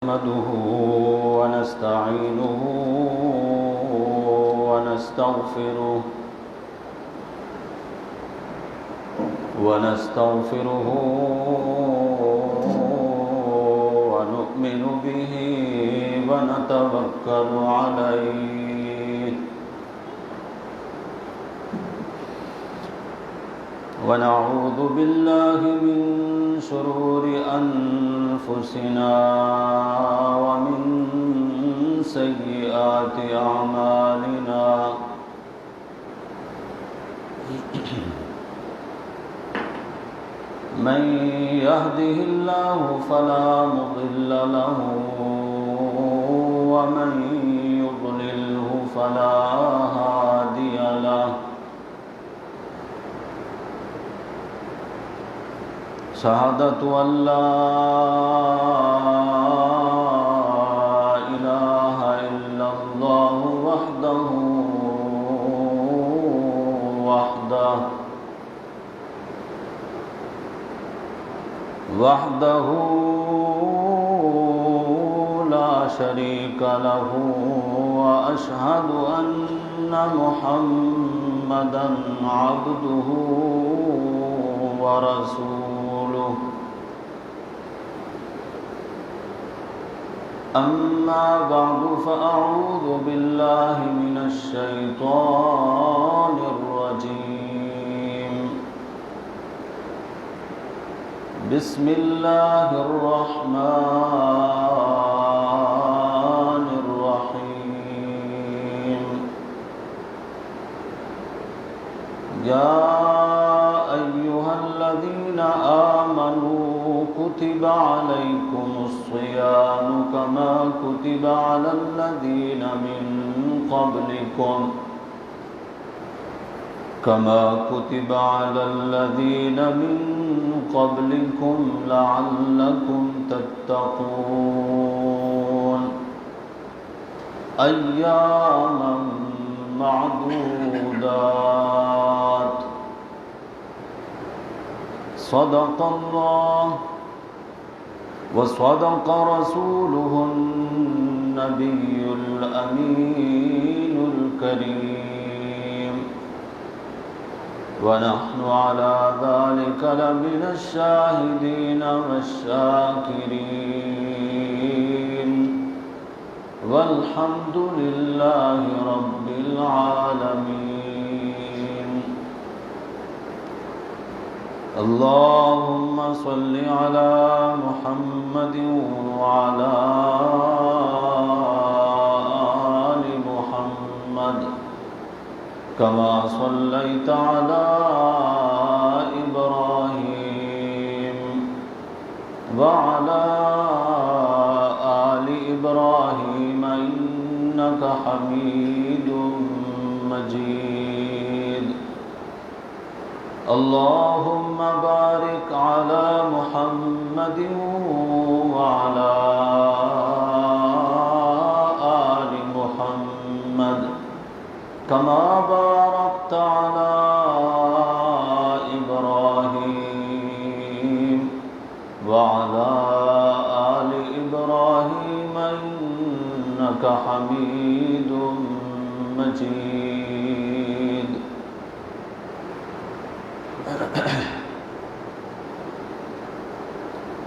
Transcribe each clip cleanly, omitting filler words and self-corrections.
نحمده ونستعينه ونستغفره ونؤمن به ونتوكل عليه ونعوذ بالله من شرور أنفسنا ومن سيئات أعمالنا من يهده الله فلا مضل له ومن يضلله فلا هادي له شهادة أن لا إله إلا الله وحده لا شريك له وأشهد أن محمدا عبده ورسوله أما بعد فأعوذ بالله من الشيطان الرجيم بسم الله الرحمن الرحيم يا أيها الذين آمنوا كتب عليكم الصيام كما كتب على الذين من قبلكم لعلكم تتقون أياما معدودات صدق الله وصدق رسوله النبي الأمين الكريم ونحن على ذلك لمن الشاهدين والشاكرين والحمد لله رب العالمين اللهم صل على محمد وعلى آل محمد كما صليت على إبراهيم وعلى آل إبراهيم إنك حميد مجيد اللهم بارك على محمد وعلى آل محمد كما باركت على إبراهيم وعلى آل إبراهيم إنك حميد مجيد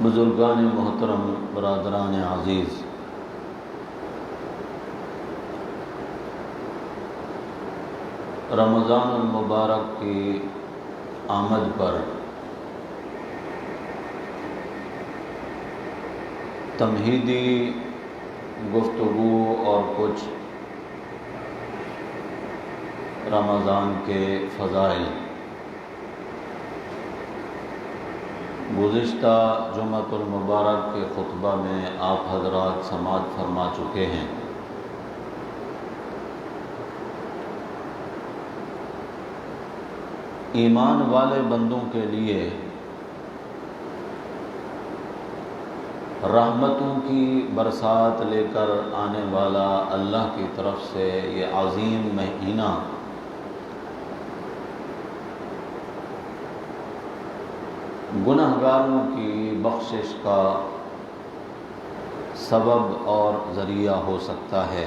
بزرگان محترم، برادران عزیز، رمضان المبارک کی آمد پر تمہیدی گفتگو اور کچھ رمضان کے فضائل گزشتہ جمعۃ المبارک کے خطبہ میں آپ حضرات سماعت فرما چکے ہیں۔ ایمان والے بندوں کے لیے رحمتوں کی برسات لے کر آنے والا اللہ کی طرف سے یہ عظیم مہینہ گنہگاروں کی بخشش کا سبب اور ذریعہ ہو سکتا ہے۔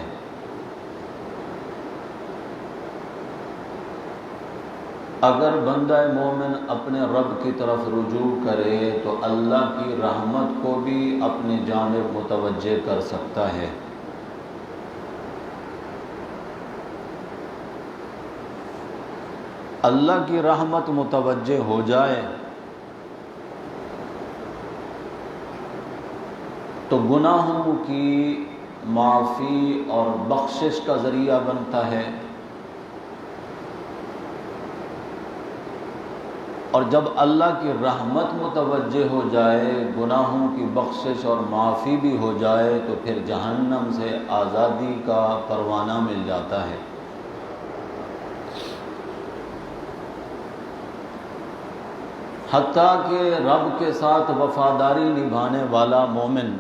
اگر بندہ مومن اپنے رب کی طرف رجوع کرے تو اللہ کی رحمت کو بھی اپنی جانب متوجہ کر سکتا ہے۔ اللہ کی رحمت متوجہ ہو جائے تو گناہوں کی معافی اور بخشش کا ذریعہ بنتا ہے، اور جب اللہ کی رحمت متوجہ ہو جائے، گناہوں کی بخشش اور معافی بھی ہو جائے، تو پھر جہنم سے آزادی کا پروانہ مل جاتا ہے۔ حتیٰ کہ رب کے ساتھ وفاداری نبھانے والا مومن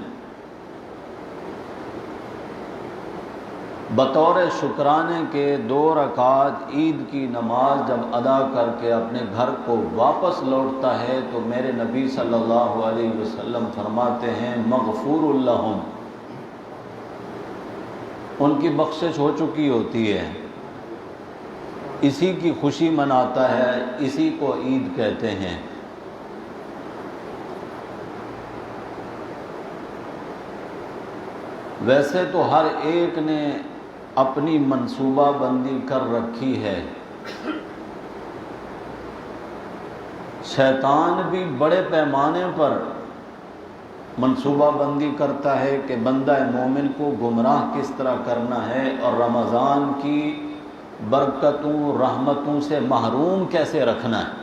بطور شکرانے کے 2 رکعت عید کی نماز جب ادا کر کے اپنے گھر کو واپس لوٹتا ہے تو میرے نبی صلی اللہ علیہ وسلم فرماتے ہیں مغفور لہم، ان کی بخشش ہو چکی ہوتی ہے۔ اسی کی خوشی مناتا ہے، اسی کو عید کہتے ہیں۔ ویسے تو ہر ایک نے اپنی منصوبہ بندی کر رکھی ہے، شیطان بھی بڑے پیمانے پر منصوبہ بندی کرتا ہے کہ بندہ مومن کو گمراہ کس طرح کرنا ہے اور رمضان کی برکتوں رحمتوں سے محروم کیسے رکھنا ہے۔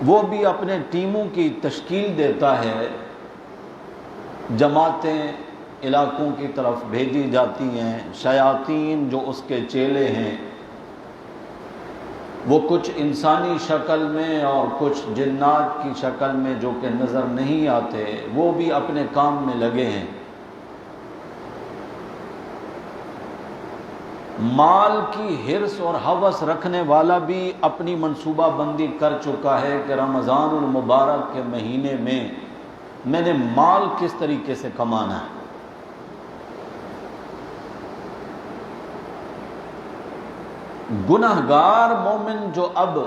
وہ بھی اپنے ٹیموں کی تشکیل دیتا ہے، جماعتیں علاقوں کی طرف بھیجی جاتی ہیں، شیاطین جو اس کے چیلے ہیں وہ کچھ انسانی شکل میں اور کچھ جنات کی شکل میں جو کہ نظر نہیں آتے، وہ بھی اپنے کام میں لگے ہیں۔ مال کی حرص اور ہوس رکھنے والا بھی اپنی منصوبہ بندی کر چکا ہے کہ رمضان المبارک کے مہینے میں نے مال کس طریقے سے کمانا ہے۔ گنہگار مومن جو اب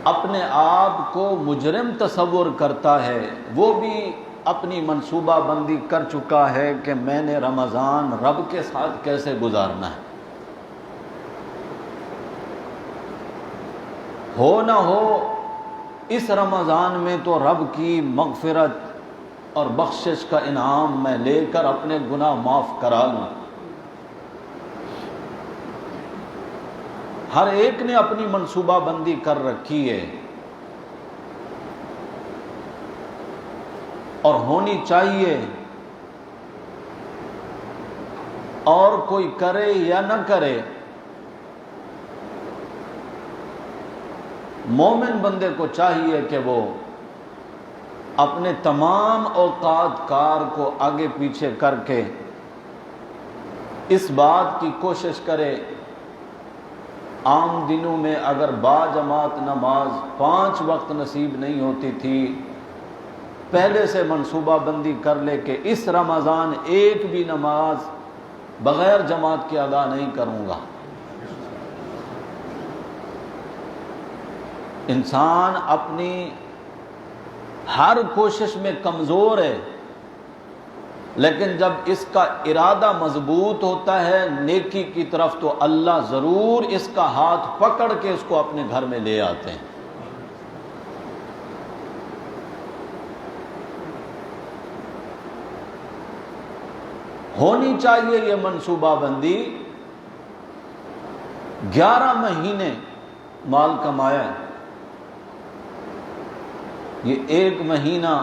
اپنے آپ کو مجرم تصور کرتا ہے، وہ بھی اپنی منصوبہ بندی کر چکا ہے کہ میں نے رمضان رب کے ساتھ کیسے گزارنا ہے۔ ہو نہ ہو اس رمضان میں تو رب کی مغفرت اور بخشش کا انعام میں لے کر اپنے گناہ معاف کرا لوں۔ ہر ایک نے اپنی منصوبہ بندی کر رکھی ہے، اور ہونی چاہیے، اور کوئی کرے یا نہ کرے، مومن بندے کو چاہیے کہ وہ اپنے تمام اوقات کار کو آگے پیچھے کر کے اس بات کی کوشش کرے، عام دنوں میں اگر با جماعت نماز 5 وقت نصیب نہیں ہوتی تھی، پہلے سے منصوبہ بندی کر لے کہ اس رمضان ایک بھی نماز بغیر جماعت کے ادا نہیں کروں گا۔ انسان اپنی ہر کوشش میں کمزور ہے، لیکن جب اس کا ارادہ مضبوط ہوتا ہے نیکی کی طرف تو اللہ ضرور اس کا ہاتھ پکڑ کے اس کو اپنے گھر میں لے آتے ہیں۔ ہونی چاہیے یہ منصوبہ بندی۔ 11 مہینے مال کمایا ہے، یہ 1 مہینہ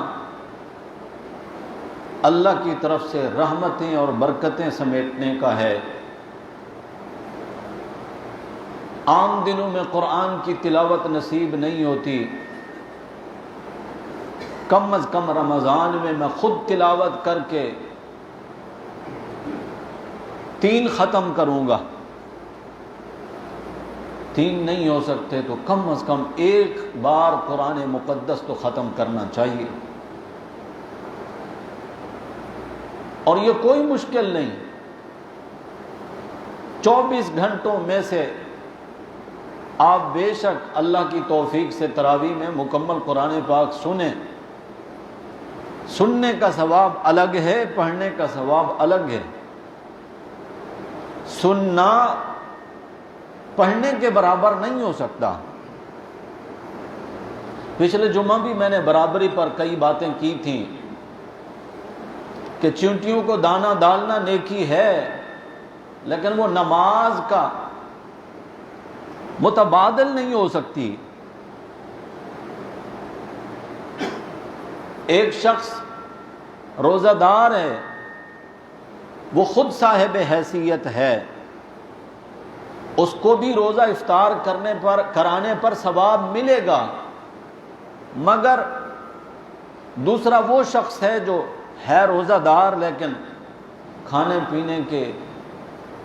اللہ کی طرف سے رحمتیں اور برکتیں سمیٹنے کا ہے۔ عام دنوں میں قرآن کی تلاوت نصیب نہیں ہوتی، کم از کم رمضان میں خود تلاوت کر کے 3 ختم کروں گا۔ 3 نہیں ہو سکتے تو کم از کم ایک بار قرآن مقدس تو ختم کرنا چاہیے، اور یہ کوئی مشکل نہیں۔ 24 گھنٹوں میں سے آپ بے شک اللہ کی توفیق سے تراویح میں مکمل قرآن پاک سنیں، سننے کا ثواب الگ ہے، پڑھنے کا ثواب الگ ہے۔ سننا پڑھنے کے برابر نہیں ہو سکتا۔ پچھلے جمعہ بھی میں نے برابری پر کئی باتیں کی تھیں کہ چیونٹیوں کو دانہ ڈالنا نیکی ہے، لیکن وہ نماز کا متبادل نہیں ہو سکتی۔ ایک شخص روزہ دار ہے، وہ خود صاحب حیثیت ہے، اس کو بھی روزہ افطار کرانے پر ثواب ملے گا، مگر دوسرا وہ شخص ہے جو ہے روزہ دار لیکن کھانے پینے کے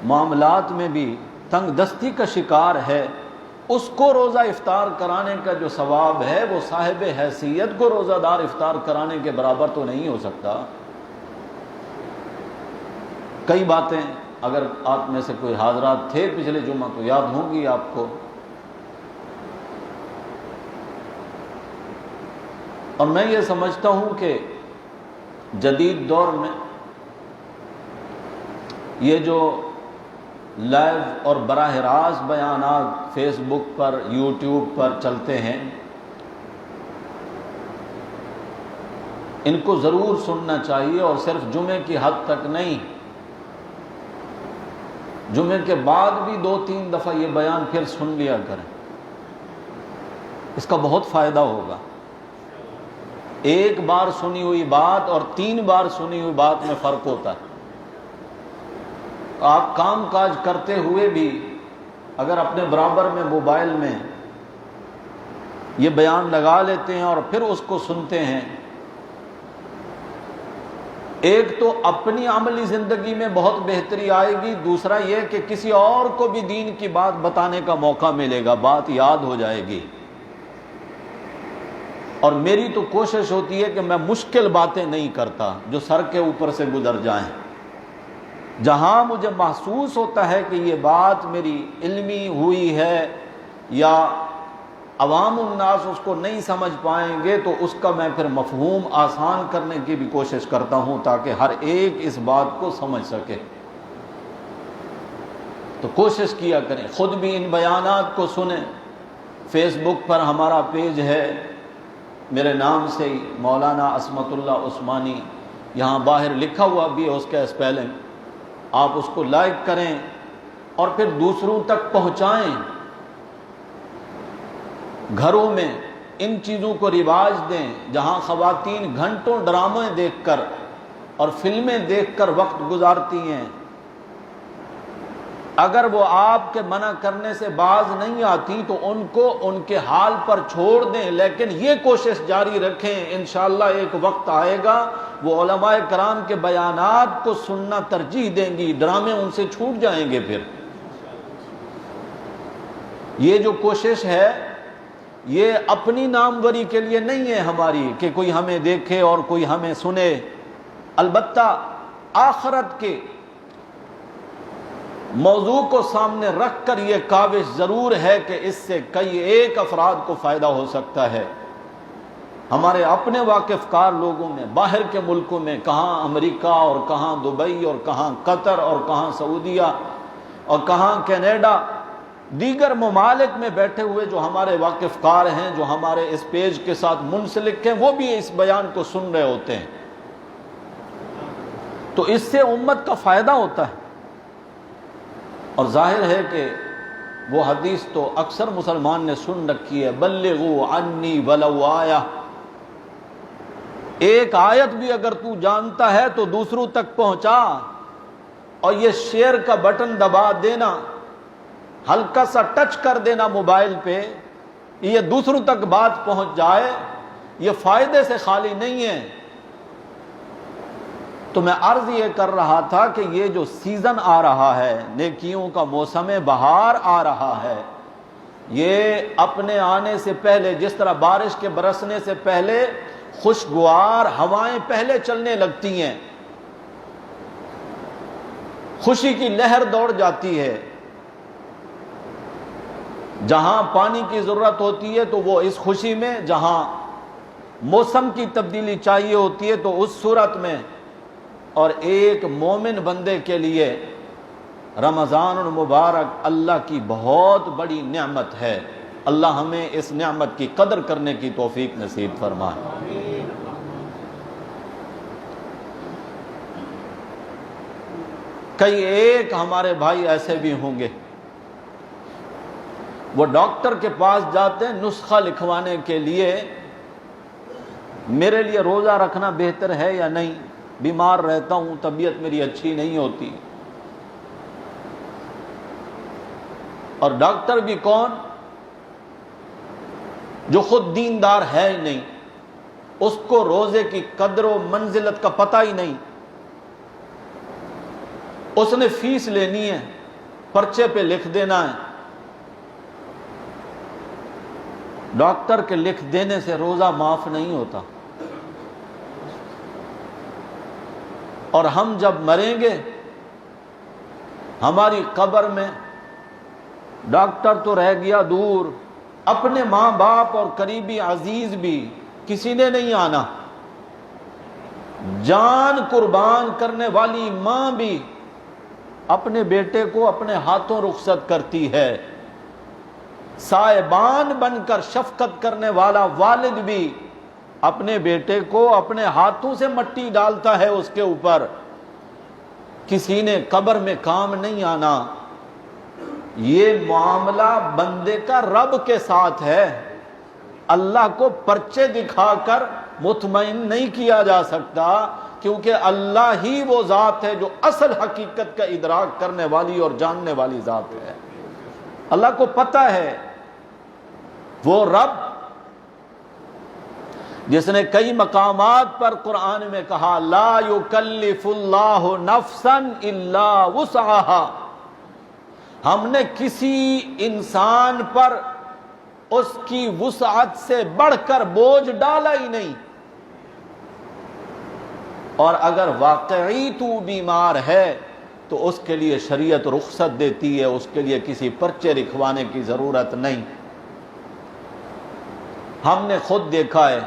معاملات میں بھی تنگ دستی کا شکار ہے، اس کو روزہ افطار کرانے کا جو ثواب ہے وہ صاحب حیثیت کو روزہ دار افطار کرانے کے برابر تو نہیں ہو سکتا۔ کئی باتیں اگر آپ میں سے کوئی حاضرات تھے پچھلے جمعہ تو یاد ہوں گی آپ کو، اور میں یہ سمجھتا ہوں کہ جدید دور میں یہ جو لائیو اور براہ راست بیانات فیس بک پر یوٹیوب پر چلتے ہیں، ان کو ضرور سننا چاہیے، اور صرف جمعے کی حد تک نہیں، جمعے کے بعد بھی 2-3 دفعہ یہ بیان پھر سن لیا کریں، اس کا بہت فائدہ ہوگا۔ ایک بار سنی ہوئی بات اور 3 بار سنی ہوئی بات میں فرق ہوتا ہے۔ آپ کام کاج کرتے ہوئے بھی اگر اپنے برابر میں موبائل میں یہ بیان لگا لیتے ہیں اور پھر اس کو سنتے ہیں، ایک تو اپنی عملی زندگی میں بہت بہتری آئے گی، دوسرا یہ کہ کسی اور کو بھی دین کی بات بتانے کا موقع ملے گا، بات یاد ہو جائے گی۔ اور میری تو کوشش ہوتی ہے کہ میں مشکل باتیں نہیں کرتا جو سر کے اوپر سے گزر جائیں۔ جہاں مجھے محسوس ہوتا ہے کہ یہ بات میری علمی ہوئی ہے یا عوام الناس اس کو نہیں سمجھ پائیں گے تو اس کا میں پھر مفہوم آسان کرنے کی بھی کوشش کرتا ہوں تاکہ ہر ایک اس بات کو سمجھ سکے۔ تو کوشش کیا کریں، خود بھی ان بیانات کو سنیں۔ فیس بک پر ہمارا پیج ہے میرے نام سے ہی، مولانا عصمت اللہ عثمانی، یہاں باہر لکھا ہوا بھی ہے اس کا اسپیلنگ، آپ اس کو لائک کریں اور پھر دوسروں تک پہنچائیں۔ گھروں میں ان چیزوں کو رواج دیں، جہاں خواتین گھنٹوں ڈرامے دیکھ کر اور فلمیں دیکھ کر وقت گزارتی ہیں، اگر وہ آپ کے منع کرنے سے باز نہیں آتی تو ان کو ان کے حال پر چھوڑ دیں، لیکن یہ کوشش جاری رکھیں، انشاءاللہ ایک وقت آئے گا وہ علماء کرام کے بیانات کو سننا ترجیح دیں گی، ڈرامے ان سے چھوٹ جائیں گے۔ پھر یہ جو کوشش ہے یہ اپنی ناموری کے لیے نہیں ہے ہماری کہ کوئی ہمیں دیکھے اور کوئی ہمیں سنے، البتہ آخرت کے موضوع کو سامنے رکھ کر یہ کاوش ضرور ہے کہ اس سے کئی ایک افراد کو فائدہ ہو سکتا ہے۔ ہمارے اپنے واقف کار لوگوں میں، باہر کے ملکوں میں، کہاں امریکہ اور کہاں دبئی اور کہاں قطر اور کہاں سعودیہ اور کہاں کینیڈا، دیگر ممالک میں بیٹھے ہوئے جو ہمارے واقف کار ہیں، جو ہمارے اس پیج کے ساتھ منسلک ہیں، وہ بھی اس بیان کو سن رہے ہوتے ہیں، تو اس سے امت کا فائدہ ہوتا ہے۔ اور ظاہر ہے کہ وہ حدیث تو اکثر مسلمان نے سن رکھی ہے، بلغوا عنی ولو آیہ، ایک آیت بھی اگر تو جانتا ہے تو دوسروں تک پہنچا، اور یہ شیئر کا بٹن دبا دینا، ہلکا سا ٹچ کر دینا موبائل پہ، یہ دوسروں تک بات پہنچ جائے، یہ فائدے سے خالی نہیں ہے۔ تو میں عرض یہ کر رہا تھا کہ یہ جو سیزن آ رہا ہے، نیکیوں کا موسم بہار آ رہا ہے، یہ اپنے آنے سے پہلے، جس طرح بارش کے برسنے سے پہلے خوشگوار ہوائیں پہلے چلنے لگتی ہیں، خوشی کی لہر دوڑ جاتی ہے، جہاں پانی کی ضرورت ہوتی ہے تو وہ اس خوشی میں، جہاں موسم کی تبدیلی چاہیے ہوتی ہے تو اس صورت میں، اور ایک مومن بندے کے لیے رمضان المبارک اللہ کی بہت بڑی نعمت ہے۔ اللہ ہمیں اس نعمت کی قدر کرنے کی توفیق نصیب فرمائے۔ کئی ایک ہمارے بھائی ایسے بھی ہوں گے، وہ ڈاکٹر کے پاس جاتے ہیں نسخہ لکھوانے کے لیے، میرے لیے روزہ رکھنا بہتر ہے یا نہیں، بیمار رہتا ہوں، طبیعت میری اچھی نہیں ہوتی۔ اور ڈاکٹر بھی کون؟ جو خود دیندار ہے ہی نہیں، اس کو روزے کی قدر و منزلت کا پتہ ہی نہیں، اس نے فیس لینی ہے، پرچے پہ لکھ دینا ہے۔ ڈاکٹر کے لکھ دینے سے روزہ معاف نہیں ہوتا، اور ہم جب مریں گے ہماری قبر میں ڈاکٹر تو رہ گیا دور، اپنے ماں باپ اور قریبی عزیز بھی کسی نے نہیں آنا، جان قربان کرنے والی ماں بھی اپنے بیٹے کو اپنے ہاتھوں رخصت کرتی ہے، سائبان بن کر شفقت کرنے والا والد بھی اپنے بیٹے کو اپنے ہاتھوں سے مٹی ڈالتا ہے اس کے اوپر۔ کسی نے قبر میں کام نہیں آنا۔ یہ معاملہ بندے کا رب کے ساتھ ہے، اللہ کو پرچے دکھا کر مطمئن نہیں کیا جا سکتا، کیونکہ اللہ ہی وہ ذات ہے جو اصل حقیقت کا ادراک کرنے والی اور جاننے والی ذات ہے۔ اللہ کو پتہ ہے، وہ رب جس نے کئی مقامات پر قرآن میں کہا لا یکلف اللہ نفسا الا وسعها، ہم نے کسی انسان پر اس کی وسعت سے بڑھ کر بوجھ ڈالا ہی نہیں، اور اگر واقعی تو بیمار ہے تو اس کے لیے شریعت رخصت دیتی ہے، اس کے لیے کسی پرچے لکھوانے کی ضرورت نہیں۔ ہم نے خود دیکھا ہے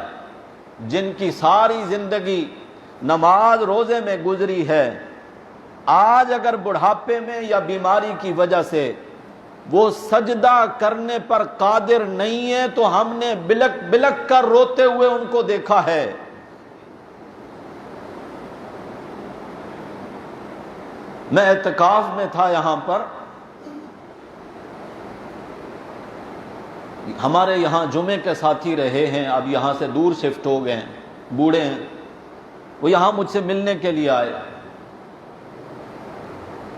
جن کی ساری زندگی نماز روزے میں گزری ہے، آج اگر بڑھاپے میں یا بیماری کی وجہ سے وہ سجدہ کرنے پر قادر نہیں ہے تو ہم نے بلک بلک کر روتے ہوئے ان کو دیکھا ہے۔ میں اعتکاف میں تھا یہاں پر، ہمارے یہاں جمعے کے ساتھی رہے ہیں، اب یہاں سے دور شفٹ ہو گئے ہیں، بوڑھے ہیں، وہ یہاں مجھ سے ملنے کے لیے آئے،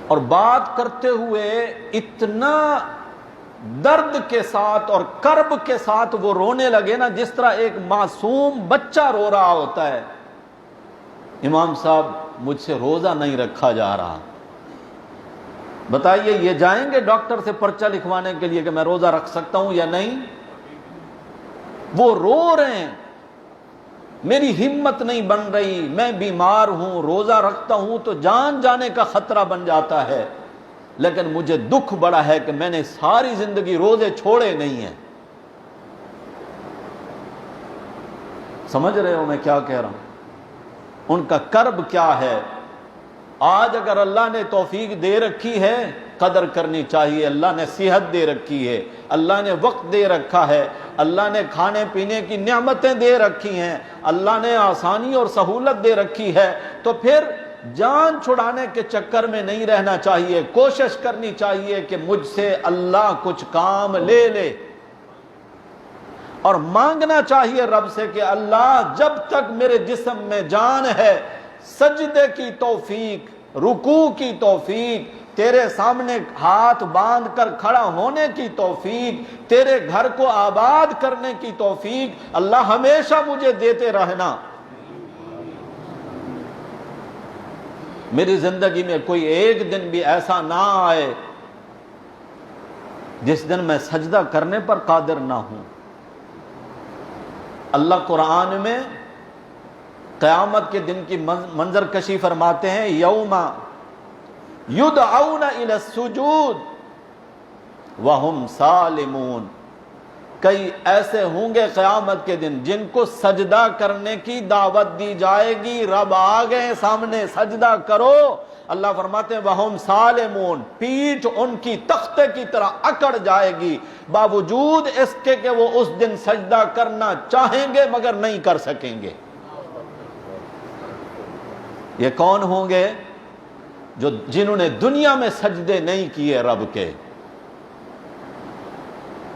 اور بات کرتے ہوئے اتنا درد کے ساتھ اور کرب کے ساتھ وہ رونے لگے نا، جس طرح ایک معصوم بچہ رو رہا ہوتا ہے۔ امام صاحب مجھ سے روزہ نہیں رکھا جا رہا، بتائیے یہ جائیں گے ڈاکٹر سے پرچہ لکھوانے کے لیے کہ میں روزہ رکھ سکتا ہوں یا نہیں؟ وہ رو رہے ہیں، میری ہمت نہیں بن رہی، میں بیمار ہوں، روزہ رکھتا ہوں تو جان جانے کا خطرہ بن جاتا ہے، لیکن مجھے دکھ بڑا ہے کہ میں نے ساری زندگی روزے چھوڑے نہیں ہیں۔ سمجھ رہے ہو میں کیا کہہ رہا ہوں؟ ان کا کرب کیا ہے۔ آج اگر اللہ نے توفیق دے رکھی ہے قدر کرنی چاہیے، اللہ نے صحت دے رکھی ہے، اللہ نے وقت دے رکھا ہے، اللہ نے کھانے پینے کی نعمتیں دے رکھی ہیں، اللہ نے آسانی اور سہولت دے رکھی ہے، تو پھر جان چھڑانے کے چکر میں نہیں رہنا چاہیے، کوشش کرنی چاہیے کہ مجھ سے اللہ کچھ کام لے لے، اور مانگنا چاہیے رب سے کہ اللہ جب تک میرے جسم میں جان ہے، سجدے کی توفیق، رکوع کی توفیق، تیرے سامنے ہاتھ باندھ کر کھڑا ہونے کی توفیق، تیرے گھر کو آباد کرنے کی توفیق اللہ ہمیشہ مجھے دیتے رہنا۔ میری زندگی میں کوئی ایک دن بھی ایسا نہ آئے جس دن میں سجدہ کرنے پر قادر نہ ہوں۔ اللہ قرآن میں قیامت کے دن کی منظر کشی فرماتے ہیں، یوم یدعون الی السجود وہم سالمون۔ کئی ایسے ہوں گے قیامت کے دن جن کو سجدہ کرنے کی دعوت دی جائے گی، رب آ گئے سامنے سجدہ کرو، اللہ فرماتے ہیں وہم سالمون، پیٹھ ان کی تختے کی طرح اکڑ جائے گی، باوجود اس کے کہ وہ اس دن سجدہ کرنا چاہیں گے مگر نہیں کر سکیں گے۔ یہ کون ہوں گے؟ جنہوں نے دنیا میں سجدے نہیں کیے رب کے،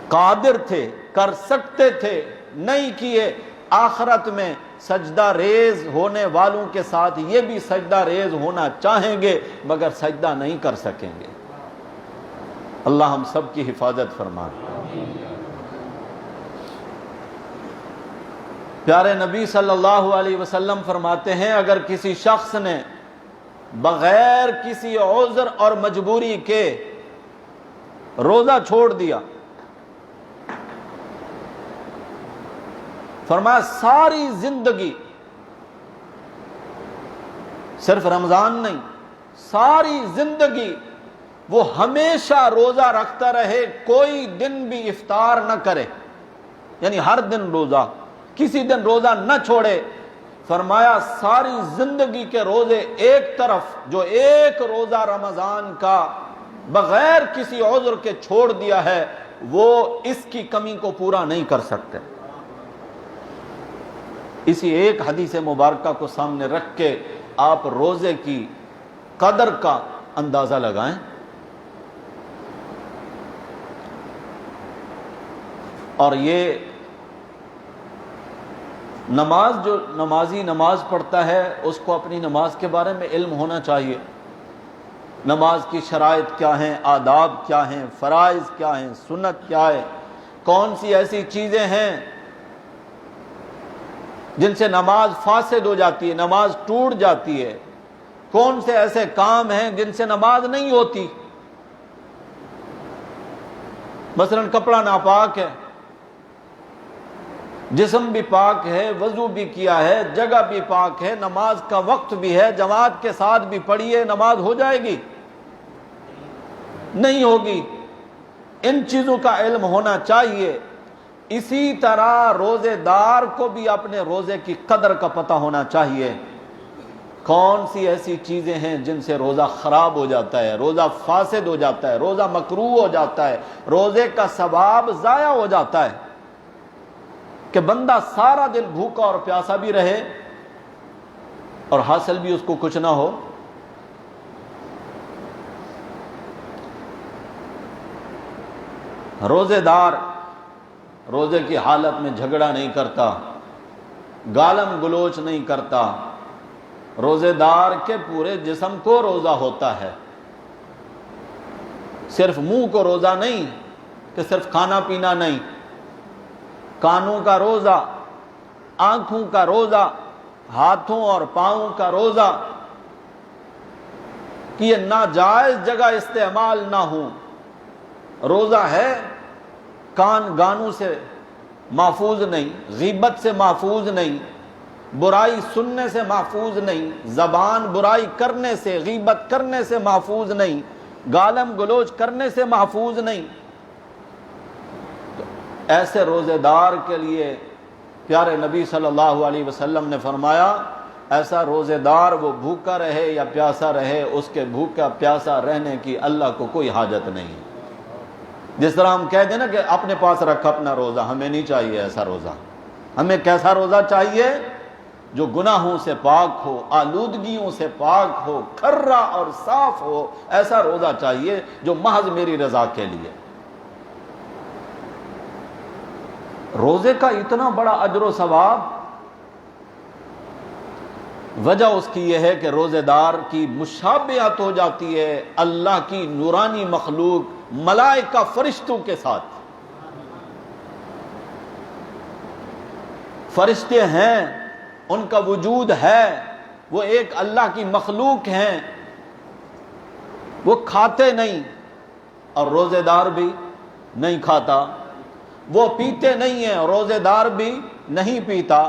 قادر تھے، کر سکتے تھے، نہیں کیے، آخرت میں سجدہ ریز ہونے والوں کے ساتھ یہ بھی سجدہ ریز ہونا چاہیں گے مگر سجدہ نہیں کر سکیں گے۔ اللہ ہم سب کی حفاظت فرمائے۔ پیارے نبی صلی اللہ علیہ وسلم فرماتے ہیں، اگر کسی شخص نے بغیر کسی عذر اور مجبوری کے روزہ چھوڑ دیا، فرمایا ساری زندگی، صرف رمضان نہیں، ساری زندگی وہ ہمیشہ روزہ رکھتا رہے، کوئی دن بھی افطار نہ کرے، یعنی ہر دن روزہ، کسی دن روزہ نہ چھوڑے، فرمایا ساری زندگی کے روزے ایک طرف، جو ایک روزہ رمضان کا بغیر کسی عذر کے چھوڑ دیا ہے وہ اس کی کمی کو پورا نہیں کر سکتے۔ اسی ایک حدیث مبارکہ کو سامنے رکھ کے آپ روزے کی قدر کا اندازہ لگائیں۔ اور یہ نماز، جو نمازی نماز پڑھتا ہے اس کو اپنی نماز کے بارے میں علم ہونا چاہیے، نماز کی شرائط کیا ہیں، آداب کیا ہیں، فرائض کیا ہیں، سنت کیا ہے، کون سی ایسی چیزیں ہیں جن سے نماز فاسد ہو جاتی ہے، نماز ٹوٹ جاتی ہے، کون سے ایسے کام ہیں جن سے نماز نہیں ہوتی۔ مثلا کپڑا ناپاک ہے، جسم بھی پاک ہے، وضو بھی کیا ہے، جگہ بھی پاک ہے، نماز کا وقت بھی ہے، جماعت کے ساتھ بھی پڑھی ہے، نماز ہو جائے گی؟ نہیں ہوگی۔ ان چیزوں کا علم ہونا چاہیے۔ اسی طرح روزے دار کو بھی اپنے روزے کی قدر کا پتہ ہونا چاہیے، کون سی ایسی چیزیں ہیں جن سے روزہ خراب ہو جاتا ہے، روزہ فاسد ہو جاتا ہے، روزہ مکروہ ہو جاتا ہے، روزے کا ثواب ضائع ہو جاتا ہے کہ بندہ سارا دن بھوکا اور پیاسا بھی رہے اور حاصل بھی اس کو کچھ نہ ہو۔ روزے دار روزے کی حالت میں جھگڑا نہیں کرتا، گالم گلوچ نہیں کرتا، روزے دار کے پورے جسم کو روزہ ہوتا ہے، صرف منہ کو روزہ نہیں کہ صرف کھانا پینا نہیں، کانوں کا روزہ، آنکھوں کا روزہ، ہاتھوں اور پاؤں کا روزہ کہ یہ ناجائز جگہ استعمال نہ ہوں۔ روزہ ہے، کان گانوں سے محفوظ نہیں، غیبت سے محفوظ نہیں، برائی سننے سے محفوظ نہیں، زبان برائی کرنے سے، غیبت کرنے سے محفوظ نہیں، گالم گلوچ کرنے سے محفوظ نہیں۔ تو ایسے روزے دار کے لیے پیارے نبی صلی اللہ علیہ وسلم نے فرمایا، ایسا روزے دار وہ بھوکا رہے یا پیاسا رہے، اس کے بھوکا پیاسا رہنے کی اللہ کو کوئی حاجت نہیں۔ جس طرح ہم کہہ دیں نا کہ اپنے پاس رکھ اپنا روزہ، ہمیں نہیں چاہیے ایسا روزہ۔ ہمیں کیسا روزہ چاہیے؟ جو گناہوں سے پاک ہو، آلودگیوں سے پاک ہو، کھرا اور صاف ہو، ایسا روزہ چاہیے جو محض میری رضا کے لیے۔ روزے کا اتنا بڑا اجر و ثواب، وجہ اس کی یہ ہے کہ روزے دار کی مشابہت ہو جاتی ہے اللہ کی نورانی مخلوق ملائکہ فرشتوں کے ساتھ۔ فرشتے ہیں، ان کا وجود ہے، وہ ایک اللہ کی مخلوق ہیں، وہ کھاتے نہیں، اور روزے دار بھی نہیں کھاتا، وہ پیتے نہیں ہیں، روزے دار بھی نہیں پیتا،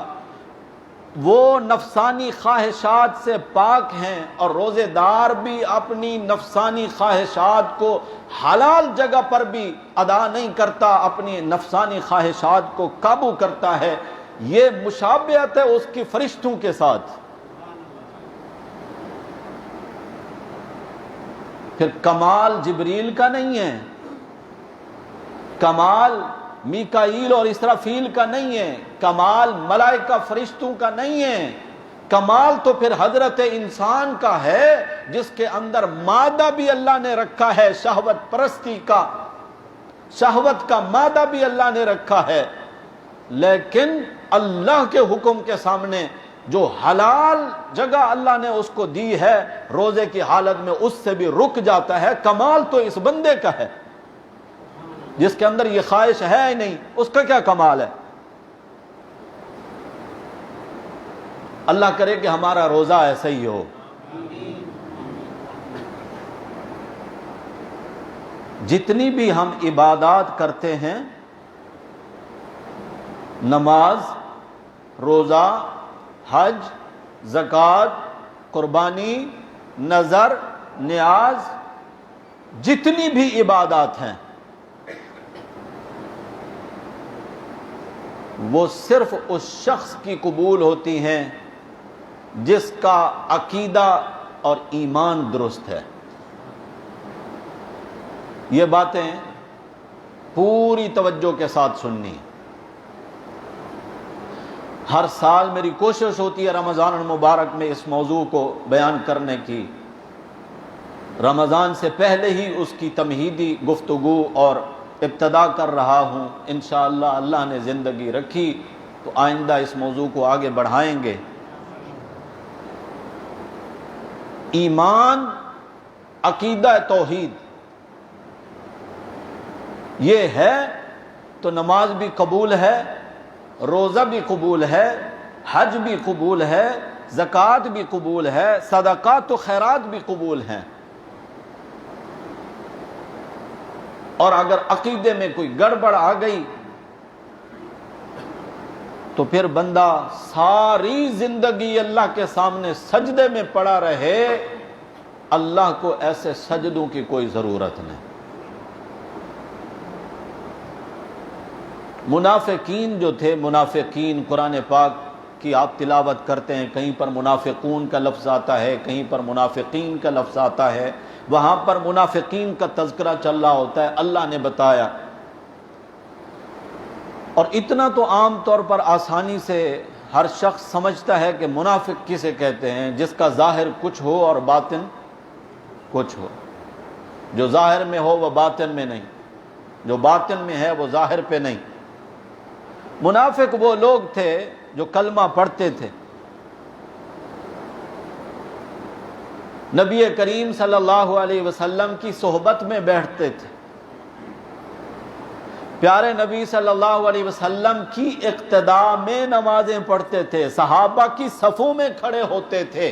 وہ نفسانی خواہشات سے پاک ہیں، اور روزے دار بھی اپنی نفسانی خواہشات کو حلال جگہ پر بھی ادا نہیں کرتا، اپنی نفسانی خواہشات کو قابو کرتا ہے۔ یہ مشابہت ہے اس کی فرشتوں کے ساتھ۔ پھر کمال جبریل کا نہیں ہے، کمال میکائیل اور اسرافیل کا نہیں ہے، کمال ملائکہ فرشتوں کا نہیں ہے، کمال تو پھر حضرت انسان کا ہے، جس کے اندر مادہ بھی اللہ نے رکھا ہے، شہوت پرستی کا، شہوت کا مادہ بھی اللہ نے رکھا ہے، لیکن اللہ کے حکم کے سامنے جو حلال جگہ اللہ نے اس کو دی ہے، روزے کی حالت میں اس سے بھی رک جاتا ہے۔ کمال تو اس بندے کا ہے جس کے اندر یہ خواہش ہے ہی نہیں، اس کا کیا کمال ہے؟ اللہ کرے کہ ہمارا روزہ ایسا ہی ہو۔ جتنی بھی ہم عبادات کرتے ہیں، نماز، روزہ، حج، زکوٰۃ، قربانی، نذر، نیاز، جتنی بھی عبادات ہیں، وہ صرف اس شخص کی قبول ہوتی ہیں جس کا عقیدہ اور ایمان درست ہے۔ یہ باتیں پوری توجہ کے ساتھ سننی۔ ہر سال میری کوشش ہوتی ہے رمضان المبارک میں اس موضوع کو بیان کرنے کی۔ رمضان سے پہلے ہی اس کی تمہیدی گفتگو اور ابتدا کر رہا ہوں۔ انشاءاللہ اللہ نے زندگی رکھی تو آئندہ اس موضوع کو آگے بڑھائیں گے۔ ایمان، عقیدہ توحید یہ ہے تو نماز بھی قبول ہے، روزہ بھی قبول ہے، حج بھی قبول ہے، زکوٰۃ بھی قبول ہے، صدقات و خیرات بھی قبول ہیں۔ اور اگر عقیدے میں کوئی گڑبڑ آ گئی تو پھر بندہ ساری زندگی اللہ کے سامنے سجدے میں پڑا رہے، اللہ کو ایسے سجدوں کی کوئی ضرورت نہیں۔ منافقین جو تھے، منافقین، قرآن پاک کی آپ تلاوت کرتے ہیں، کہیں پر منافقون کا لفظ آتا ہے، کہیں پر منافقین کا لفظ آتا ہے، وہاں پر منافقین کا تذکرہ چل رہا ہوتا ہے۔ اللہ نے بتایا، اور اتنا تو عام طور پر آسانی سے ہر شخص سمجھتا ہے کہ منافق کسے کہتے ہیں، جس کا ظاہر کچھ ہو اور باطن کچھ ہو۔ جو ظاہر میں ہو وہ باطن میں نہیں، جو باطن میں ہے وہ ظاہر پہ نہیں۔ منافق وہ لوگ تھے جو کلمہ پڑھتے تھے، نبی کریم صلی اللہ علیہ وسلم کی صحبت میں بیٹھتے تھے، پیارے نبی صلی اللہ علیہ وسلم کی اقتداء میں نمازیں پڑھتے تھے، صحابہ کی صفوں میں کھڑے ہوتے تھے،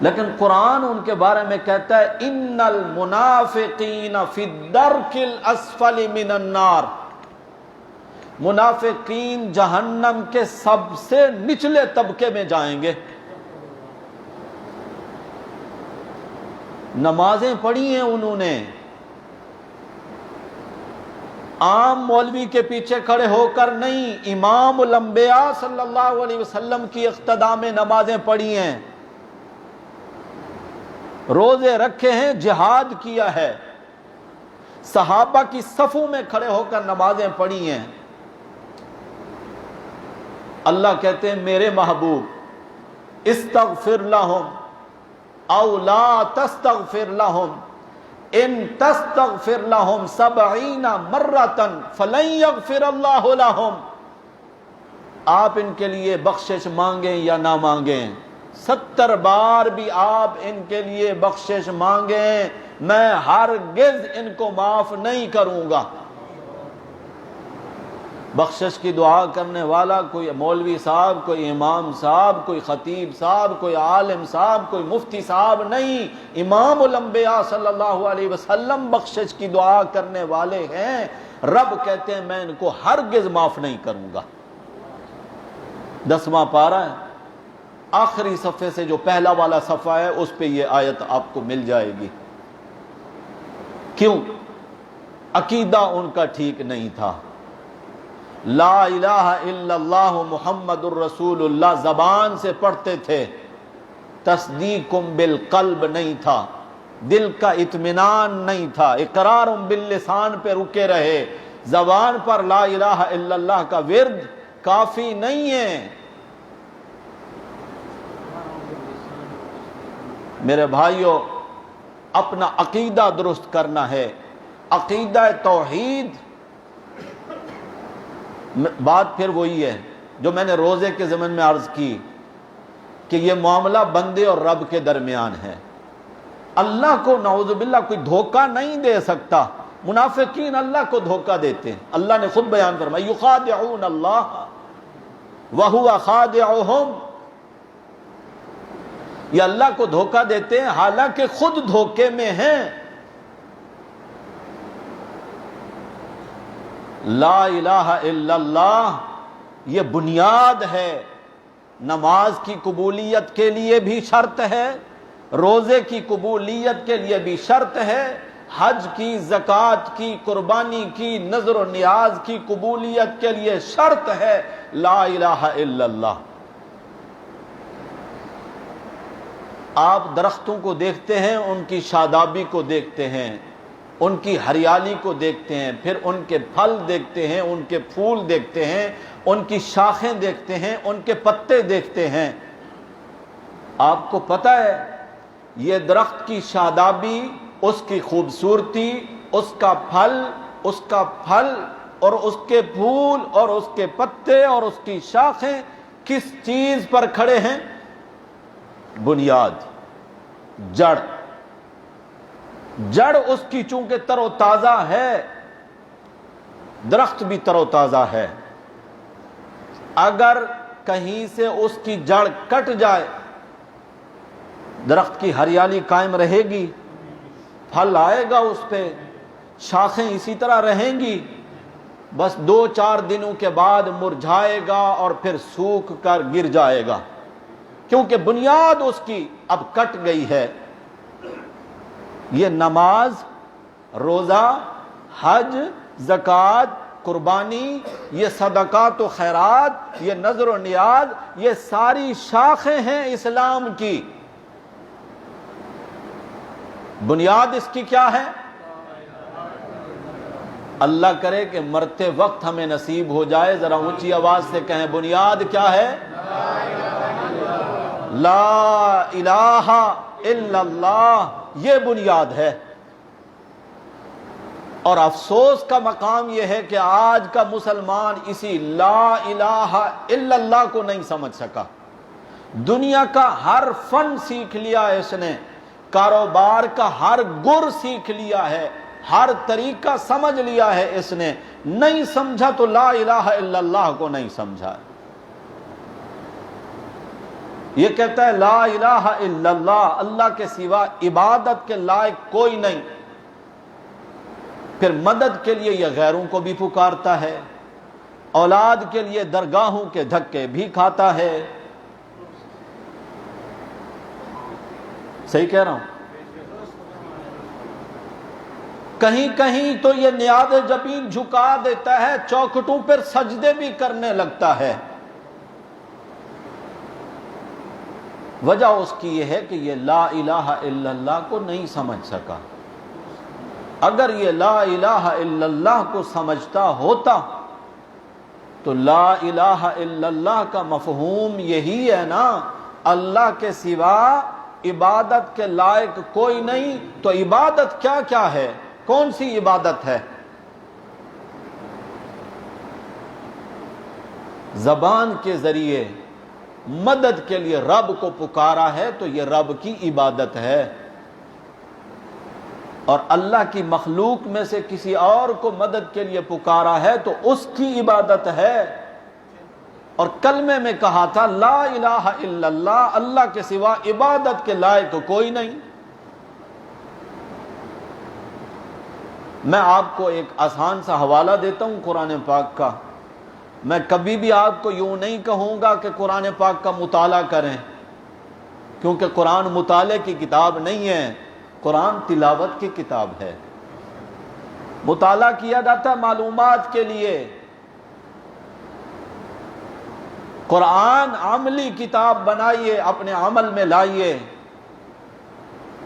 لیکن قرآن ان کے بارے میں کہتا ہے ان المنافقین فی الدرک الاسفل من النار، منافقین جہنم کے سب سے نچلے طبقے میں جائیں گے۔ نمازیں پڑھی ہیں انہوں نے، عام مولوی کے پیچھے کھڑے ہو کر نہیں، امام الانبیاء صلی اللہ علیہ وسلم کی اقتداء میں نمازیں پڑھی ہیں، روزے رکھے ہیں، جہاد کیا ہے، صحابہ کی صفوں میں کھڑے ہو کر نمازیں پڑھی ہیں۔ اللہ کہتے ہیں میرے محبوب استغفر لہم او لا تستغفر لہم ان تستغفر لہم 70 مرۃ فلن یغفر اللہ لہم، آپ ان کے لیے بخشش مانگیں یا نہ مانگیں، 70 بار بھی آپ ان کے لیے بخشش مانگیں، میں ہرگز ان کو معاف نہیں کروں گا۔ بخشش کی دعا کرنے والا کوئی مولوی صاحب، کوئی امام صاحب، کوئی خطیب صاحب، کوئی عالم صاحب، کوئی مفتی صاحب نہیں، امام الانبیاء صلی اللہ علیہ وسلم بخشش کی دعا کرنے والے ہیں۔ رب کہتے ہیں میں ان کو ہرگز معاف نہیں کروں گا۔ 10واں پارہ ہے، آخری صفحے سے جو پہلا والا صفحہ ہے اس پہ یہ آیت آپ کو مل جائے گی۔ کیوں؟ عقیدہ ان کا ٹھیک نہیں تھا۔ لا الہ الا اللہ محمد الرسول اللہ زبان سے پڑھتے تھے، تصدیقم بالقلب نہیں تھا، دل کا اطمینان نہیں تھا، اقرارم باللسان پہ رکے رہے۔ زبان پر لا الہ الا اللہ کا ورد کافی نہیں ہے۔ میرے بھائیوں، اپنا عقیدہ درست کرنا ہے، عقیدہ توحید۔ بات پھر وہی ہے جو میں نے روزے کے ضمن میں عرض کی کہ یہ معاملہ بندے اور رب کے درمیان ہے۔ اللہ کو نعوذ باللہ کوئی دھوکہ نہیں دے سکتا۔ منافقین اللہ کو دھوکہ دیتے ہیں، اللہ نے خود بیان فرمایا یخادعون اللہ وہو خادعہم، یہ اللہ کو دھوکہ دیتے ہیں حالانکہ خود دھوکے میں ہیں۔ لا الہ الا اللہ یہ بنیاد ہے، نماز کی قبولیت کے لیے بھی شرط ہے، روزے کی قبولیت کے لیے بھی شرط ہے، حج کی، زکوٰۃ کی، قربانی کی، نذر و نیاز کی قبولیت کے لیے شرط ہے لا الہ الا اللہ۔ آپ درختوں کو دیکھتے ہیں، ان کی شادابی کو دیکھتے ہیں، ان کی ہریالی کو دیکھتے ہیں، پھر ان کے پھل دیکھتے ہیں، ان کے پھول دیکھتے ہیں، ان کی شاخیں دیکھتے ہیں، ان کے پتے دیکھتے ہیں۔ آپ کو پتہ ہے یہ درخت کی شادابی، اس کی خوبصورتی، اس کا پھل اور اس کے پھول اور اس کے پتے اور اس کی شاخیں کس چیز پر کھڑے ہیں؟ بنیاد، جڑ اس کی چونکہ تر و تازہ ہے، درخت بھی تر و تازہ ہے۔ اگر کہیں سے اس کی جڑ کٹ جائے، درخت کی ہریالی قائم رہے گی، پھل آئے گا اس پہ، شاخیں اسی طرح رہیں گی، بس 2-4 دنوں کے بعد مرجھائے گا اور پھر سوکھ کر گر جائے گا، کیونکہ بنیاد اس کی اب کٹ گئی ہے۔ یہ نماز، روزہ، حج، زکوٰۃ، قربانی، یہ صدقات و خیرات، یہ نذر و نیاز، یہ ساری شاخیں ہیں اسلام کی۔ بنیاد اس کی کیا ہے؟ اللہ کرے کہ مرتے وقت ہمیں نصیب ہو جائے، ذرا اونچی آواز سے کہیں بنیاد کیا ہے؟ لا الہ الا اللہ، یہ بنیاد ہے۔ اور افسوس کا مقام یہ ہے کہ آج کا مسلمان اسی لا الہ الا اللہ کو نہیں سمجھ سکا۔ دنیا کا ہر فن سیکھ لیا ہے اس نے، کاروبار کا ہر گر سیکھ لیا ہے، ہر طریقہ سمجھ لیا ہے اس نے، نہیں سمجھا تو لا الہ الا اللہ کو نہیں سمجھا۔ یہ کہتا ہے لا الہ الا اللہ، اللہ کے سوا عبادت کے لائق کوئی نہیں، پھر مدد کے لیے یہ غیروں کو بھی پکارتا ہے، اولاد کے لیے درگاہوں کے دھکے بھی کھاتا ہے۔ صحیح کہہ رہا ہوں؟ کہیں کہیں تو یہ نیاز جبین جھکا دیتا ہے، چوکھٹوں پر سجدے بھی کرنے لگتا ہے۔ وجہ اس کی یہ ہے کہ یہ لا الہ الا اللہ کو نہیں سمجھ سکا۔ اگر یہ لا الہ الا اللہ کو سمجھتا ہوتا تو لا الہ الا اللہ کا مفہوم یہی ہے نا، اللہ کے سوا عبادت کے لائق کوئی نہیں، تو عبادت کیا کیا ہے؟ کون سی عبادت ہے؟ زبان کے ذریعے مدد کے لیے رب کو پکارا ہے تو یہ رب کی عبادت ہے۔ اور اللہ کی مخلوق میں سے کسی اور کو مدد کے لیے پکارا ہے تو اس کی عبادت ہے۔ اور کلمے میں کہا تھا لا الہ الا اللہ، اللہ کے سوا عبادت کے لائق کوئی نہیں۔ میں آپ کو ایک آسان سا حوالہ دیتا ہوں قرآن پاک کا۔ میں کبھی بھی آپ کو یوں نہیں کہوں گا کہ قرآن پاک کا مطالعہ کریں، کیونکہ قرآن مطالعے کی کتاب نہیں ہے، قرآن تلاوت کی کتاب ہے۔ مطالعہ کیا جاتا ہے معلومات کے لیے، قرآن عملی کتاب بنائیے، اپنے عمل میں لائیے۔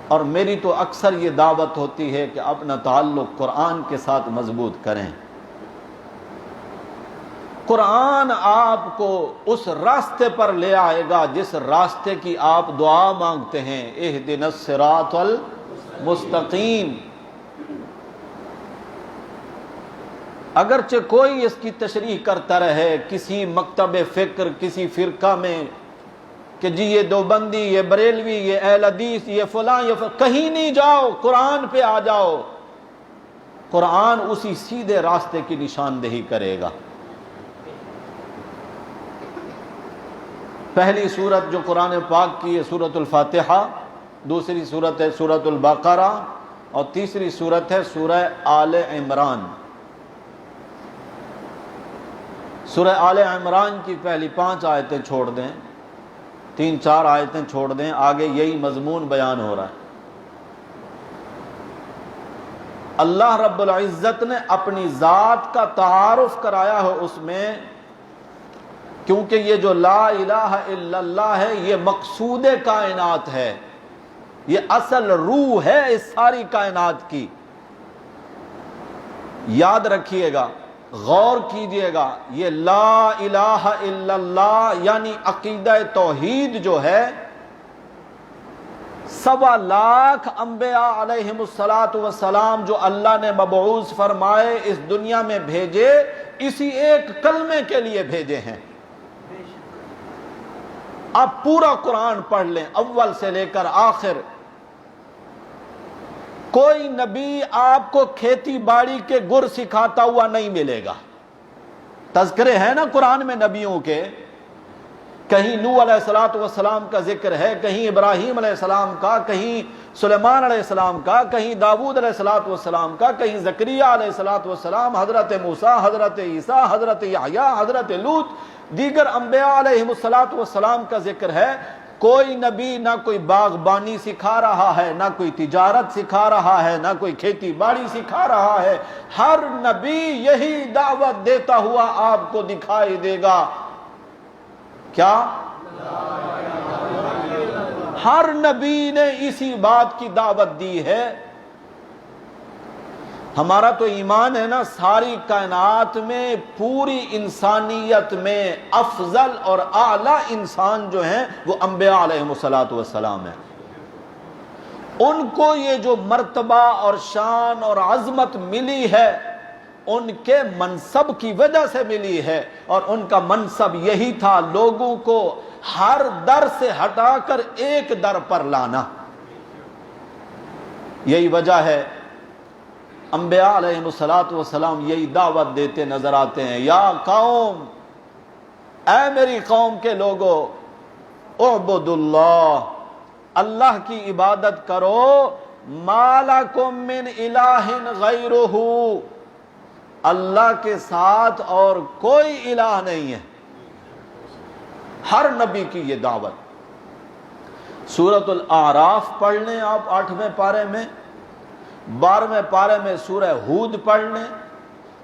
اور میری تو اکثر یہ دعوت ہوتی ہے کہ اپنا تعلق قرآن کے ساتھ مضبوط کریں۔ قرآن آپ کو اس راستے پر لے آئے گا جس راستے کی آپ دعا مانگتے ہیں، اہدنا الصراط المستقیم۔ اگرچہ کوئی اس کی تشریح کرتا رہے کسی مکتب فکر، کسی فرقہ میں، کہ جی یہ دیوبندی، یہ بریلوی، یہ اہل حدیث، یہ فلاں، کہیں نہیں جاؤ، قرآن پہ آ جاؤ۔ قرآن اسی سیدھے راستے کی نشاندہی کرے گا۔ پہلی سورت جو قرآن پاک کی ہے سورۃ الفاتحہ، دوسری سورت ہے سورۃ البقرہ، اور تیسری سورت ہے سورہ آل عمران۔ سورہ آل عمران کی پہلی 5 آیتیں چھوڑ دیں، 3-4 آیتیں چھوڑ دیں، آگے یہی مضمون بیان ہو رہا ہے۔ اللہ رب العزت نے اپنی ذات کا تعارف کرایا ہے اس میں، کیونکہ یہ جو لا الہ الا اللہ ہے یہ مقصود کائنات ہے، یہ اصل روح ہے اس ساری کائنات کی۔ یاد رکھیے گا، غور کیجئے گا، یہ لا الہ الا اللہ یعنی عقیدہ توحید جو ہے، 1.25 لاکھ انبیاء علیہم السلام جو اللہ نے مبعوث فرمائے اس دنیا میں بھیجے، اسی ایک کلمے کے لیے بھیجے ہیں۔ آپ پورا قرآن پڑھ لیں اول سے لے کر آخر، کوئی نبی آپ کو کھیتی باڑی کے گر سکھاتا ہوا نہیں ملے گا۔ تذکرے ہیں نا قرآن میں نبیوں کے، کہیں نوح علیہ السلام کا ذکر ہے، کہیں ابراہیم علیہ السلام کا، کہیں سلیمان علیہ السلام کا، کہیں داؤد علیہ السلام کا، کہیں زکریہ علیہ السلام، حضرت موسیٰ، حضرت عیسیٰ، حضرت یحییٰ، حضرت لوط، دیگر انبیاء علیہم السلام کا ذکر ہے۔ کوئی نبی نہ کوئی باغبانی سکھا رہا ہے، نہ کوئی تجارت سکھا رہا ہے، نہ کوئی کھیتی باڑی سکھا رہا ہے۔ ہر نبی یہی دعوت دیتا ہوا آپ کو دکھائی دے گا، کیا؟ ہر نبی نے اسی بات کی دعوت دی ہے۔ ہمارا تو ایمان ہے نا، ساری کائنات میں پوری انسانیت میں افضل اور اعلیٰ انسان جو ہیں وہ انبیاء علیہم السلام ہیں۔ ان کو یہ جو مرتبہ اور شان اور عظمت ملی ہے ان کے منصب کی وجہ سے ملی ہے، اور ان کا منصب یہی تھا لوگوں کو ہر در سے ہٹا کر ایک در پر لانا۔ یہی وجہ ہے انبیاء علیہم السلام یہی دعوت دیتے نظر آتے ہیں، یا قوم، اے میری قوم کے لوگو، اعبدوا اللہ، اللہ کی عبادت کرو، ما لکم من الہ غیرہ، اللہ کے ساتھ اور کوئی الہ نہیں ہے۔ ہر نبی کی یہ دعوت۔ سورۃ الاعراف پڑھ لیں آپ 8ویں پارے میں، 12ویں پارے میں سورہ ہود پڑھ لیں،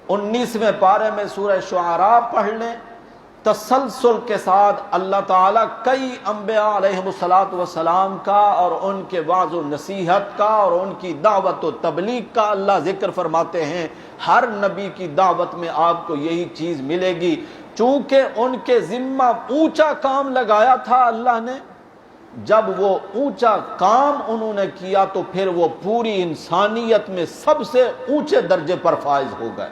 19ویں پارے میں سورہ شعراء پڑھ لیں، تسلسل کے ساتھ اللہ تعالیٰ کئی انبیاء علیہم السلام کا اور ان کے وعظ و نصیحت کا اور ان کی دعوت و تبلیغ کا اللہ ذکر فرماتے ہیں۔ ہر نبی کی دعوت میں آپ کو یہی چیز ملے گی، چونکہ ان کے ذمہ اونچا کام لگایا تھا اللہ نے۔ جب وہ اونچا کام انہوں نے کیا تو پھر وہ پوری انسانیت میں سب سے اونچے درجے پر فائز ہو گئے،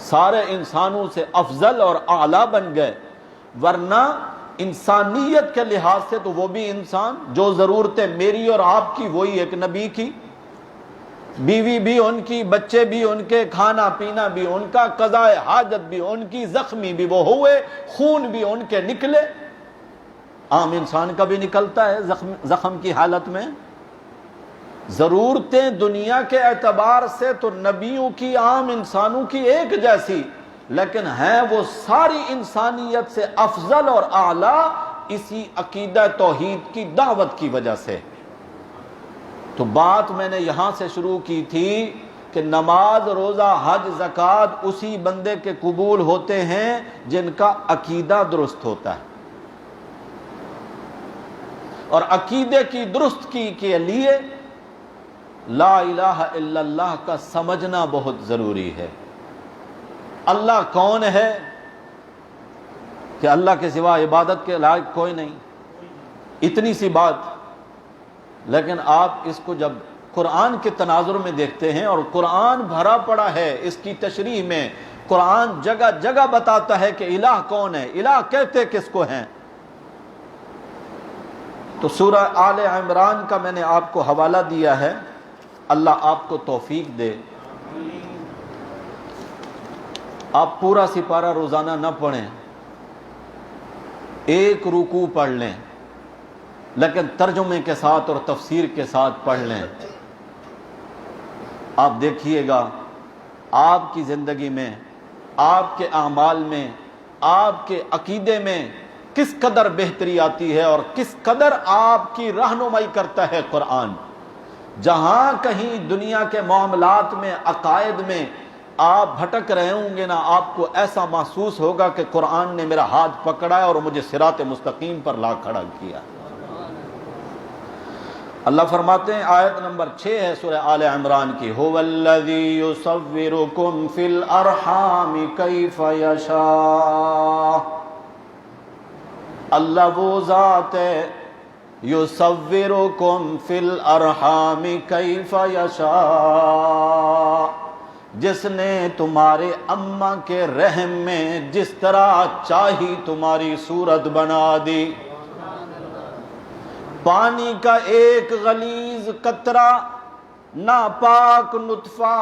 سارے انسانوں سے افضل اور اعلیٰ بن گئے۔ ورنہ انسانیت کے لحاظ سے تو وہ بھی انسان، جو ضرورتیں میری اور آپ کی وہی ایک نبی کی۔ بیوی بھی ان کی، بچے بھی ان کے، کھانا پینا بھی ان کا، قضاء حاجت بھی ان کی، زخمی بھی وہ ہوئے، خون بھی ان کے نکلے، عام انسان کا بھی نکلتا ہے زخم کی حالت میں۔ ضرورتیں دنیا کے اعتبار سے تو نبیوں کی، عام انسانوں کی ایک جیسی، لیکن ہیں وہ ساری انسانیت سے افضل اور اعلیٰ اسی عقیدہ توحید کی دعوت کی وجہ سے۔ تو بات میں نے یہاں سے شروع کی تھی کہ نماز، روزہ، حج، زکوٰۃ اسی بندے کے قبول ہوتے ہیں جن کا عقیدہ درست ہوتا ہے، اور عقیدے کی درستگی کے لیے لا الہ الا اللہ کا سمجھنا بہت ضروری ہے۔ اللہ کون ہے؟ کہ اللہ کے سوا عبادت کے لائق کوئی نہیں، اتنی سی بات۔ لیکن آپ اس کو جب قرآن کے تناظر میں دیکھتے ہیں، اور قرآن بھرا پڑا ہے اس کی تشریح میں، قرآن جگہ جگہ بتاتا ہے کہ الہ کون ہے، الہ کہتے کس کو ہیں۔ تو سورہ آل عمران کا میں نے آپ کو حوالہ دیا ہے، اللہ آپ کو توفیق دے۔ آپ پورا سپارہ روزانہ نہ پڑھیں، ایک رکوع پڑھ لیں، لیکن ترجمے کے ساتھ اور تفسیر کے ساتھ پڑھ لیں۔ آپ دیکھیے گا آپ کی زندگی میں، آپ کے اعمال میں، آپ کے عقیدے میں کس قدر بہتری آتی ہے، اور کس قدر آپ کی رہنمائی کرتا ہے قرآن۔ جہاں کہیں دنیا کے معاملات میں، عقائد میں آپ بھٹک رہے ہوں گے نا، آپ کو ایسا محسوس ہوگا کہ قرآن نے میرا ہاتھ پکڑا ہے اور مجھے صراط مستقیم پر لا کھڑا کیا۔ اللہ فرماتے ہیں، آیت نمبر 6 ہے سورہ آل عمران کی، هو الذی یصورکم فی الارحام کیف یشاء۔ اللہ وہ ذات ہے، یصورکم فی الارحام کیف یشاء، جس نے تمہارے اماں کے رحم میں جس طرح چاہی تمہاری صورت بنا دی۔ پانی کا ایک غلیظ قطرہ، ناپاک نطفہ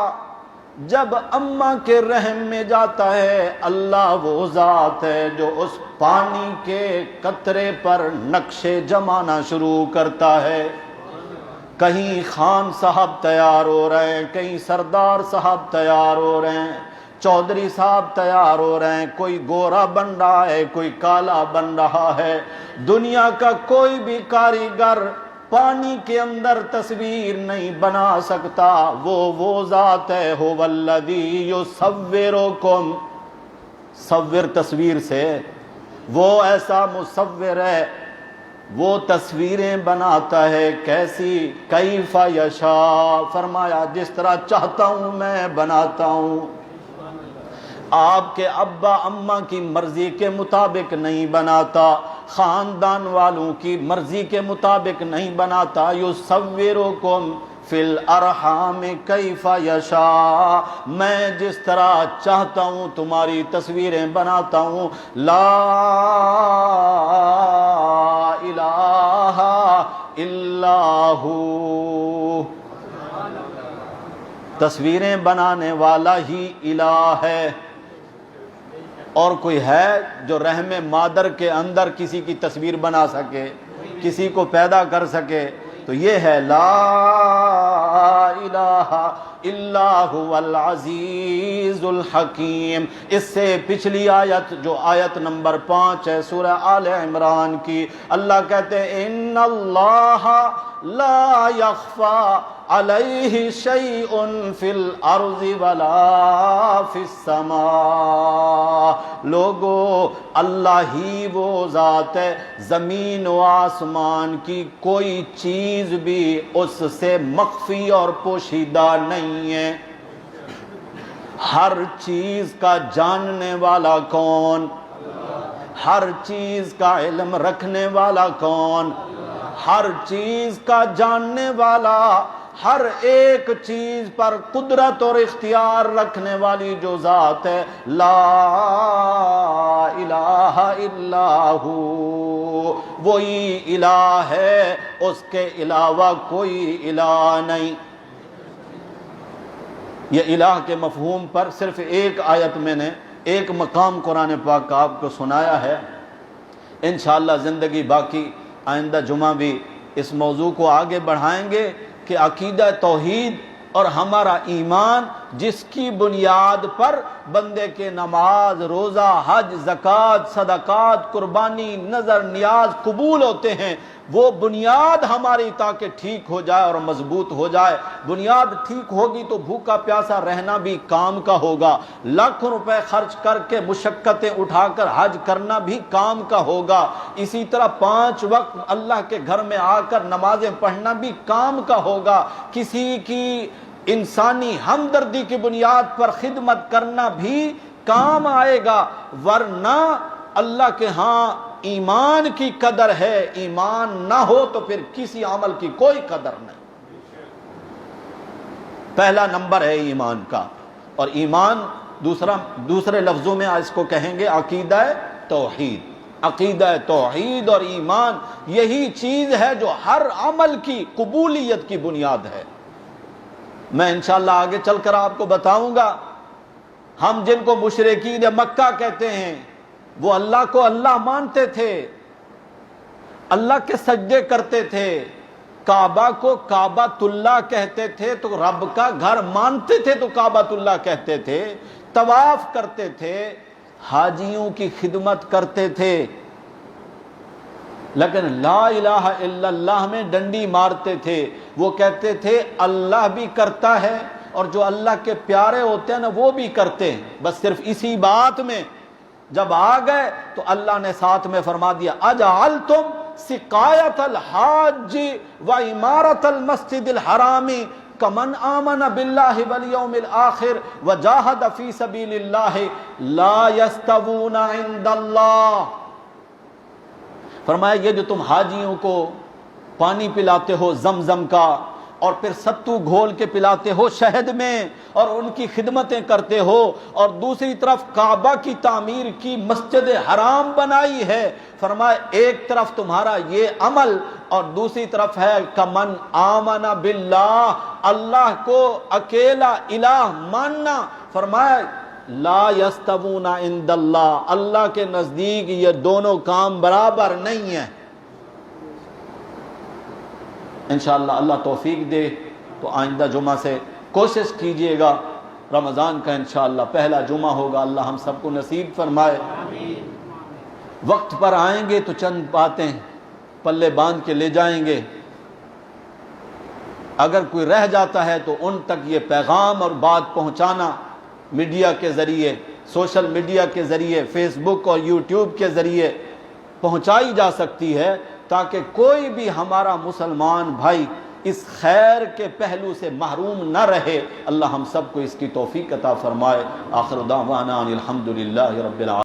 جب اماں کے رحم میں جاتا ہے، اللہ وہ ذات ہے جو اس پانی کے قطرے پر نقشے جمانا شروع کرتا ہے۔ کہیں خان صاحب تیار ہو رہے ہیں، کہیں سردار صاحب تیار ہو رہے ہیں، چودھری صاحب تیار ہو رہے ہیں، کوئی گورا بن رہا ہے، کوئی کالا بن رہا ہے۔ دنیا کا کوئی بھی کاریگر پانی کے اندر تصویر نہیں بنا سکتا، وہ ذات ہے، هو الذی یصورکم، صور تصویر سے، وہ ایسا مصور ہے، وہ تصویریں بناتا ہے، کیسی؟ کیف یشاء، فرمایا جس طرح چاہتا ہوں میں بناتا ہوں۔ آپ کے ابا اماں کی مرضی کے مطابق نہیں بناتا، خاندان والوں کی مرضی کے مطابق نہیں بناتا۔ یصورکم فی الارحام کیف یشاء، میں جس طرح چاہتا ہوں تمہاری تصویریں بناتا ہوں۔ لا الہ الا ہو، تصویریں بنانے والا ہی الہ ہے۔ اور کوئی ہے جو رحم مادر کے اندر کسی کی تصویر بنا سکے، کسی کو پیدا کر سکے؟ تو یہ ہے لا الہ الا هو العزیز الحکیم۔ اس سے پچھلی آیت جو آیت نمبر 5 ہے سورہ آل عمران کی، اللہ کہتے ہیں ان اللہ لا یخفی علیہ شیء فی الارض ولا فی السماء۔ لوگو، اللہ ہی وہ ذات ہے، زمین و آسمان کی کوئی چیز بھی اس سے مخفی اور پوشیدہ نہیں ہے۔ ہر چیز کا جاننے والا کون؟ ہر چیز کا علم رکھنے والا کون؟ ہر چیز کا جاننے والا، ہر ایک چیز پر قدرت اور اختیار رکھنے والی جو ذات ہے، لا الہ الا ہو، وہی الہ ہے، اس کے علاوہ کوئی الہ نہیں۔ یہ الہ کے مفہوم پر صرف ایک آیت میں نے ایک مقام قرآن پاک کا آپ کو سنایا ہے. انشاءاللہ زندگی باقی آئندہ جمعہ بھی اس موضوع کو آگے بڑھائیں گے کہ عقیدہ توحید اور ہمارا ایمان جس کی بنیاد پر بندے کے نماز، روزہ، حج، زکوٰۃ، صدقات، قربانی، نذر، نیاز قبول ہوتے ہیں، وہ بنیاد ہماری تاکہ ٹھیک ہو جائے اور مضبوط ہو جائے. بنیاد ٹھیک ہوگی تو بھوکا پیاسا رہنا بھی کام کا ہوگا، لاکھوں روپے خرچ کر کے مشقتیں اٹھا کر حج کرنا بھی کام کا ہوگا. اسی طرح 5 وقت اللہ کے گھر میں آ کر نمازیں پڑھنا بھی کام کا ہوگا. کسی کی انسانی ہمدردی کی بنیاد پر خدمت کرنا بھی کام آئے گا، ورنہ اللہ کے ہاں ایمان کی قدر ہے. ایمان نہ ہو تو پھر کسی عمل کی کوئی قدر نہیں. پہلا نمبر ہے ایمان کا. اور ایمان دوسرے لفظوں میں اس کو کہیں گے عقیدہ توحید. عقیدہ توحید اور ایمان یہی چیز ہے جو ہر عمل کی قبولیت کی بنیاد ہے. میں انشاءاللہ آگے چل کر آپ کو بتاؤں گا. ہم جن کو مشرکین مکہ کہتے ہیں وہ اللہ کو اللہ مانتے تھے، اللہ کے سجدے کرتے تھے، کعبہ کو کعبۃ اللہ کہتے تھے تو رب کا گھر مانتے تھے تو کعبۃ اللہ کہتے تھے، طواف کرتے تھے، حاجیوں کی خدمت کرتے تھے، لیکن لا الہ الا اللہ میں ڈنڈی مارتے تھے. وہ کہتے تھے اللہ بھی کرتا ہے اور جو اللہ کے پیارے ہوتے ہیں نا وہ بھی کرتے ہیں. بس صرف اسی بات میں جب آ گئے تو اللہ نے ساتھ میں فرما دیا اجعلتم سقایۃ الحاج و عمارۃ المسجد الحرام کمن آمن باللہ والیوم الآخر وجاہد فی سبیل اللہ لا یستوون عند اللہ. فرمایا یہ جو تم حاجیوں کو پانی پلاتے ہو زمزم کا اور پھر ستو گھول کے پلاتے ہو شہد میں اور ان کی خدمتیں کرتے ہو اور دوسری طرف کعبہ کی تعمیر کی مسجد حرام بنائی ہے، فرمایا ایک طرف تمہارا یہ عمل اور دوسری طرف ہے کمن آمن باللہ، اللہ کو اکیلا الہ ماننا. فرمایا لا یستوون عند اللہ، اللہ کے نزدیک یہ دونوں کام برابر نہیں ہیں. انشاءاللہ اللہ توفیق دے تو آئندہ جمعہ سے کوشش کیجئے گا. رمضان کا انشاءاللہ پہلا جمعہ ہوگا، اللہ ہم سب کو نصیب فرمائے. وقت پر آئیں گے تو چند باتیں پلے باندھ کے لے جائیں گے. اگر کوئی رہ جاتا ہے تو ان تک یہ پیغام اور بات پہنچانا میڈیا کے ذریعے، سوشل میڈیا کے ذریعے، فیس بک اور یوٹیوب کے ذریعے پہنچائی جا سکتی ہے تاکہ کوئی بھی ہمارا مسلمان بھائی اس خیر کے پہلو سے محروم نہ رہے. اللہ ہم سب کو اس کی توفیق عطا فرمائے. آخر دعوانا ان الحمدللہ رب العالمین.